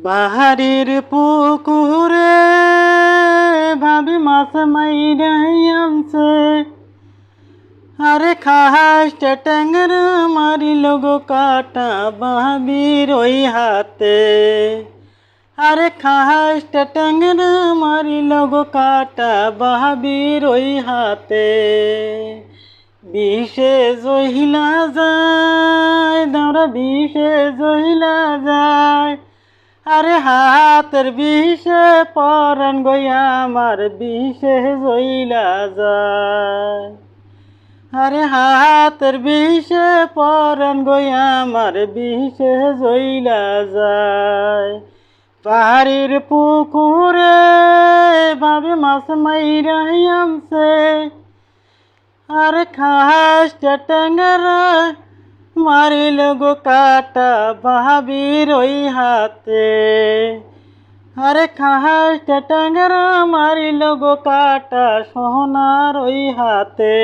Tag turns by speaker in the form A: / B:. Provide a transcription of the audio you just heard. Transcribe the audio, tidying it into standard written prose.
A: বাহারের পুকুরে ভাবি মাছ মাইরাই আনছে, আরে খাসটা ট্যাংর মারিল গো কাটা ভাবির ওই হাতে। আরে খাসটা ট্যাংর মারিল গো কাটা ভাবির ওই হাতে। বিষে জহিলা যায় দাঁড়া, বিষে জহিলা যায়। আরে হাতের বিষে পরাণ গইয়া আমার বিষে জইলা যায়। আরে হাতের বিষে পরাণ গইয়া আমার বিষে জইলা যায়। পাহাড়ের পুকুরে ভাবে মাছ মাইরাই আনছে, আরে খাসটা ট্যাংরা মারিল গো কাটা ভাবির ওই হাতে। আরে খাসটা ট্যাংরা মারিল গো কাটা সোনার ওই হাতে।